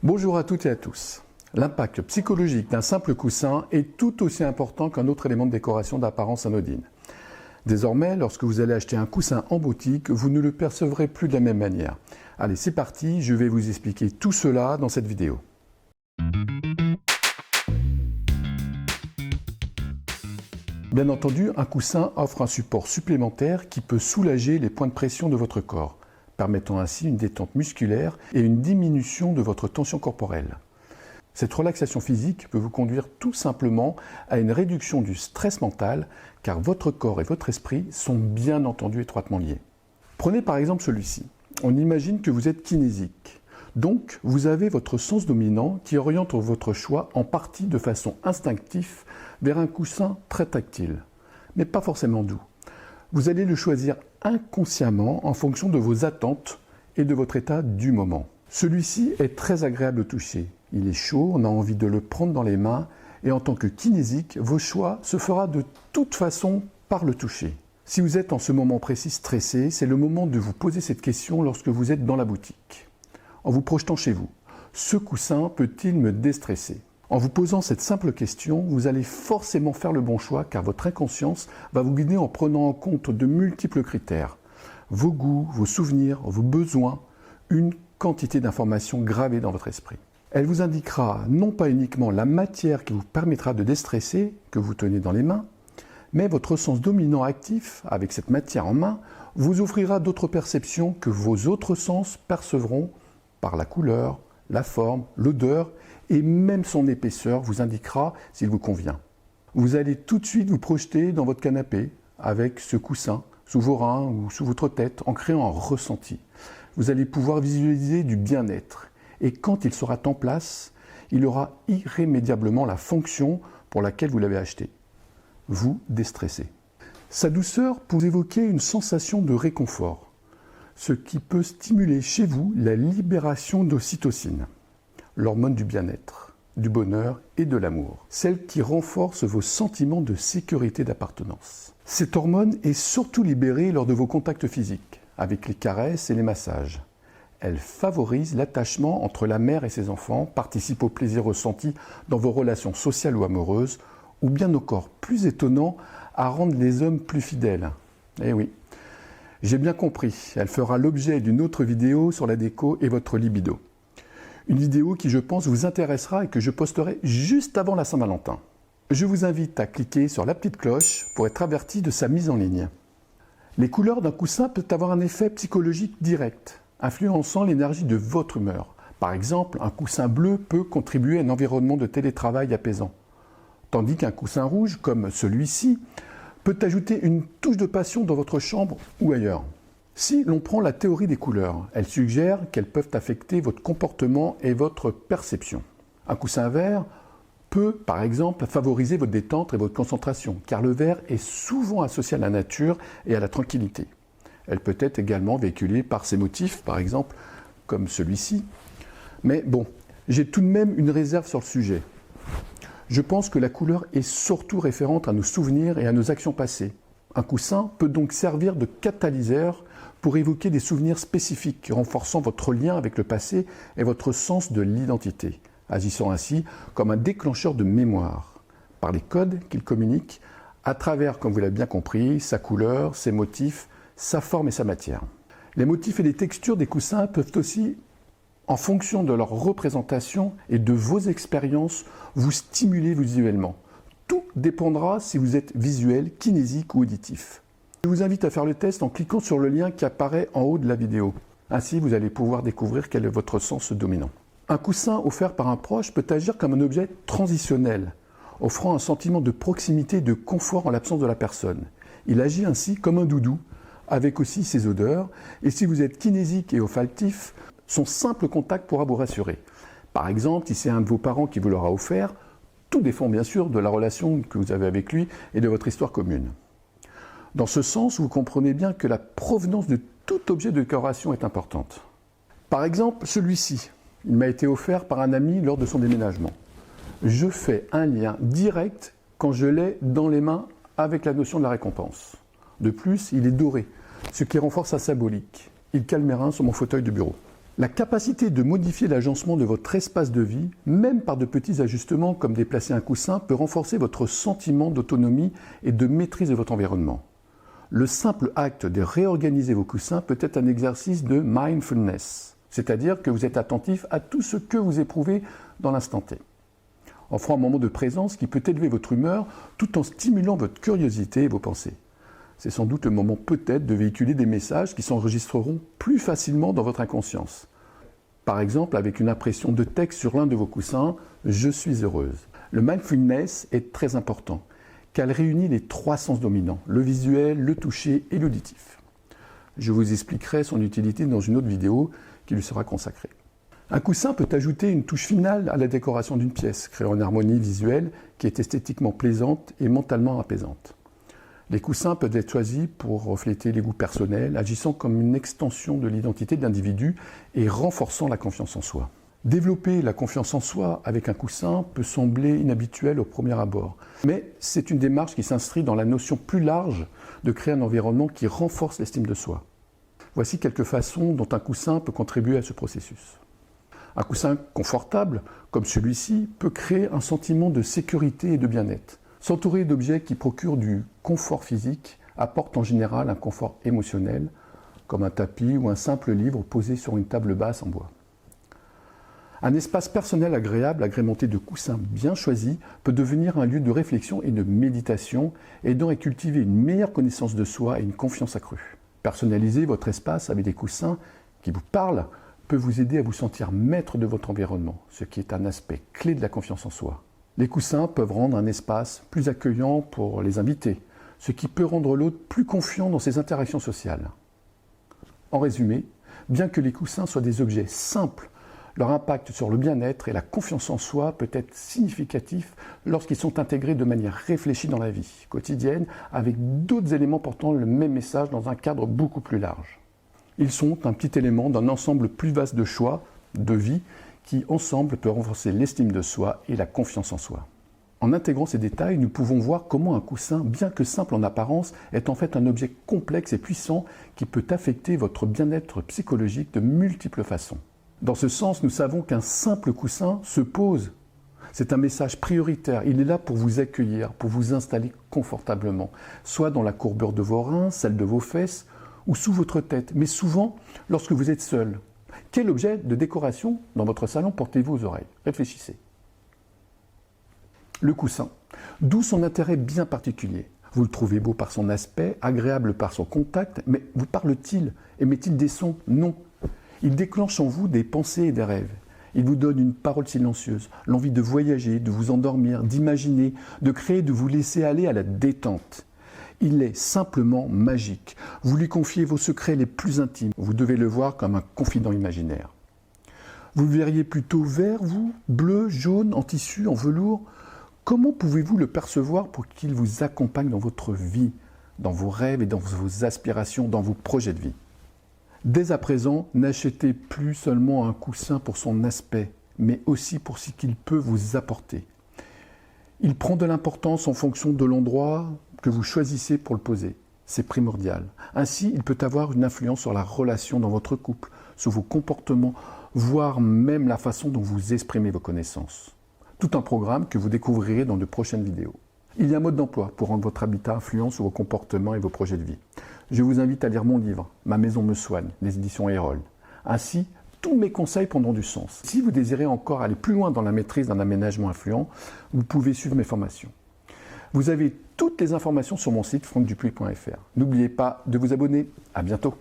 Bonjour à toutes et à tous. L'impact psychologique d'un simple coussin est tout aussi important qu'un autre élément de décoration d'apparence anodine. Désormais, lorsque vous allez acheter un coussin en boutique, vous ne le percevrez plus de la même manière. Allez, c'est parti, je vais vous expliquer tout cela dans cette vidéo. Bien entendu, un coussin offre un support supplémentaire qui peut soulager les points de pression de votre corps, permettant ainsi une détente musculaire et une diminution de votre tension corporelle. Cette relaxation physique peut vous conduire tout simplement à une réduction du stress mental, car votre corps et votre esprit sont bien entendu étroitement liés. Prenez par exemple celui-ci. On imagine que vous êtes kinésique. Donc, vous avez votre sens dominant qui oriente votre choix en partie de façon instinctive vers un coussin très tactile, mais pas forcément doux. Vous allez le choisir inconsciemment en fonction de vos attentes et de votre état du moment. Celui-ci est très agréable au toucher. Il est chaud, on a envie de le prendre dans les mains et en tant que kinésique, vos choix se fera de toute façon par le toucher. Si vous êtes en ce moment précis stressé, c'est le moment de vous poser cette question lorsque vous êtes dans la boutique. En vous projetant chez vous, ce coussin peut-il me déstresser ? En vous posant cette simple question, vous allez forcément faire le bon choix car votre inconscience va vous guider en prenant en compte de multiples critères. Vos goûts, vos souvenirs, vos besoins, une quantité d'informations gravées dans votre esprit. Elle vous indiquera non pas uniquement la matière qui vous permettra de déstresser, que vous tenez dans les mains, mais votre sens dominant actif, avec cette matière en main, vous offrira d'autres perceptions que vos autres sens percevront par la couleur, la forme, l'odeur et même son épaisseur vous indiquera s'il vous convient. Vous allez tout de suite vous projeter dans votre canapé avec ce coussin sous vos reins ou sous votre tête en créant un ressenti. Vous allez pouvoir visualiser du bien-être et quand il sera en place, il aura irrémédiablement la fonction pour laquelle vous l'avez acheté. Vous déstresser. Sa douceur peut évoquer une sensation de réconfort, ce qui peut stimuler chez vous la libération d'ocytocine, l'hormone du bien-être, du bonheur et de l'amour, celle qui renforce vos sentiments de sécurité d'appartenance. Cette hormone est surtout libérée lors de vos contacts physiques, avec les caresses et les massages. Elle favorise l'attachement entre la mère et ses enfants, participe au plaisir ressenti dans vos relations sociales ou amoureuses, ou bien encore plus étonnant, à rendre les hommes plus fidèles. Eh oui, j'ai bien compris, elle fera l'objet d'une autre vidéo sur la déco et votre libido. Une vidéo qui, je pense, vous intéressera et que je posterai juste avant la Saint-Valentin. Je vous invite à cliquer sur la petite cloche pour être averti de sa mise en ligne. Les couleurs d'un coussin peuvent avoir un effet psychologique direct, influençant l'énergie de votre humeur. Par exemple, un coussin bleu peut contribuer à un environnement de télétravail apaisant, tandis qu'un coussin rouge, comme celui-ci, peut ajouter une touche de passion dans votre chambre ou ailleurs. Si l'on prend la théorie des couleurs, elle suggère qu'elles peuvent affecter votre comportement et votre perception. Un coussin vert peut, par exemple, favoriser votre détente et votre concentration, car le vert est souvent associé à la nature et à la tranquillité. Elle peut être également véhiculée par ses motifs, par exemple, comme celui-ci. Mais bon, j'ai tout de même une réserve sur le sujet. Je pense que la couleur est surtout référente à nos souvenirs et à nos actions passées. Un coussin peut donc servir de catalyseur pour évoquer des souvenirs spécifiques, renforçant votre lien avec le passé et votre sens de l'identité, agissant ainsi comme un déclencheur de mémoire, par les codes qu'il communique, à travers, comme vous l'avez bien compris, sa couleur, ses motifs, sa forme et sa matière. Les motifs et les textures des coussins peuvent aussi, en fonction de leur représentation et de vos expériences, vous stimuler visuellement. Tout dépendra si vous êtes visuel, kinésique ou auditif. Je vous invite à faire le test en cliquant sur le lien qui apparaît en haut de la vidéo. Ainsi, vous allez pouvoir découvrir quel est votre sens dominant. Un coussin offert par un proche peut agir comme un objet transitionnel, offrant un sentiment de proximité et de confort en l'absence de la personne. Il agit ainsi comme un doudou, avec aussi ses odeurs, et si vous êtes kinésique et olfactif, son simple contact pourra vous rassurer. Par exemple, si c'est un de vos parents qui vous l'aura offert, tout dépend bien sûr de la relation que vous avez avec lui et de votre histoire commune. Dans ce sens, vous comprenez bien que la provenance de tout objet de décoration est importante. Par exemple, celui-ci, il m'a été offert par un ami lors de son déménagement. Je fais un lien direct quand je l'ai dans les mains avec la notion de la récompense. De plus, il est doré, ce qui renforce sa symbolique. Il cale mes reins sur mon fauteuil de bureau. La capacité de modifier l'agencement de votre espace de vie, même par de petits ajustements comme déplacer un coussin, peut renforcer votre sentiment d'autonomie et de maîtrise de votre environnement. Le simple acte de réorganiser vos coussins peut être un exercice de mindfulness, c'est-à-dire que vous êtes attentif à tout ce que vous éprouvez dans l'instant T. Offrant un moment de présence qui peut élever votre humeur tout en stimulant votre curiosité et vos pensées. C'est sans doute le moment peut-être de véhiculer des messages qui s'enregistreront plus facilement dans votre inconscience. Par exemple, avec une impression de texte sur l'un de vos coussins, « Je suis heureuse ». Le mindfulness est très important, car il réunit les 3 sens dominants, le visuel, le toucher et l'auditif. Je vous expliquerai son utilité dans une autre vidéo qui lui sera consacrée. Un coussin peut ajouter une touche finale à la décoration d'une pièce, créant une harmonie visuelle qui est esthétiquement plaisante et mentalement apaisante. Les coussins peuvent être choisis pour refléter les goûts personnels, agissant comme une extension de l'identité de l'individu et renforçant la confiance en soi. Développer la confiance en soi avec un coussin peut sembler inhabituel au premier abord, mais c'est une démarche qui s'inscrit dans la notion plus large de créer un environnement qui renforce l'estime de soi. Voici quelques façons dont un coussin peut contribuer à ce processus. Un coussin confortable, comme celui-ci, peut créer un sentiment de sécurité et de bien-être. S'entourer d'objets qui procurent du confort physique apporte en général un confort émotionnel, comme un tapis ou un simple livre posé sur une table basse en bois. Un espace personnel agréable, agrémenté de coussins bien choisis, peut devenir un lieu de réflexion et de méditation, aidant à cultiver une meilleure connaissance de soi et une confiance accrue. Personnaliser votre espace avec des coussins qui vous parlent peut vous aider à vous sentir maître de votre environnement, ce qui est un aspect clé de la confiance en soi. Les coussins peuvent rendre un espace plus accueillant pour les invités, ce qui peut rendre l'autre plus confiant dans ses interactions sociales. En résumé, bien que les coussins soient des objets simples, leur impact sur le bien-être et la confiance en soi peut être significatif lorsqu'ils sont intégrés de manière réfléchie dans la vie quotidienne, avec d'autres éléments portant le même message dans un cadre beaucoup plus large. Ils sont un petit élément d'un ensemble plus vaste de choix, de vie, qui, ensemble, peut renforcer l'estime de soi et la confiance en soi. En intégrant ces détails, nous pouvons voir comment un coussin, bien que simple en apparence, est en fait un objet complexe et puissant qui peut affecter votre bien-être psychologique de multiples façons. Dans ce sens, nous savons qu'un simple coussin se pose. C'est un message prioritaire. Il est là pour vous accueillir, pour vous installer confortablement, soit dans la courbure de vos reins, celle de vos fesses, ou sous votre tête, mais souvent lorsque vous êtes seul. Quel objet de décoration dans votre salon portez-vous aux oreilles? Réfléchissez. Le coussin. D'où son intérêt bien particulier. Vous le trouvez beau par son aspect, agréable par son contact, mais vous parle-t-il? Émet-il des sons? Non. Il déclenche en vous des pensées et des rêves. Il vous donne une parole silencieuse, l'envie de voyager, de vous endormir, d'imaginer, de créer, de vous laisser aller à la détente. Il est simplement magique. Vous lui confiez vos secrets les plus intimes. Vous devez le voir comme un confident imaginaire. Vous le verriez plutôt vert, vous? Bleu, jaune, en tissu, en velours? Comment pouvez-vous le percevoir pour qu'il vous accompagne dans votre vie, dans vos rêves et dans vos aspirations, dans vos projets de vie? Dès à présent, n'achetez plus seulement un coussin pour son aspect, mais aussi pour ce qu'il peut vous apporter. Il prend de l'importance en fonction de l'endroit que vous choisissez pour le poser. C'est primordial. Ainsi, il peut avoir une influence sur la relation dans votre couple, sur vos comportements, voire même la façon dont vous exprimez vos connaissances. Tout un programme que vous découvrirez dans de prochaines vidéos. Il y a un mode d'emploi pour rendre votre habitat influent sur vos comportements et vos projets de vie. Je vous invite à lire mon livre « Ma maison me soigne » des éditions Erol. Ainsi, tous mes conseils prendront du sens. Si vous désirez encore aller plus loin dans la maîtrise d'un aménagement influent, vous pouvez suivre mes formations. Vous avez toutes les informations sur mon site franckdupuis.fr. N'oubliez pas de vous abonner. À bientôt.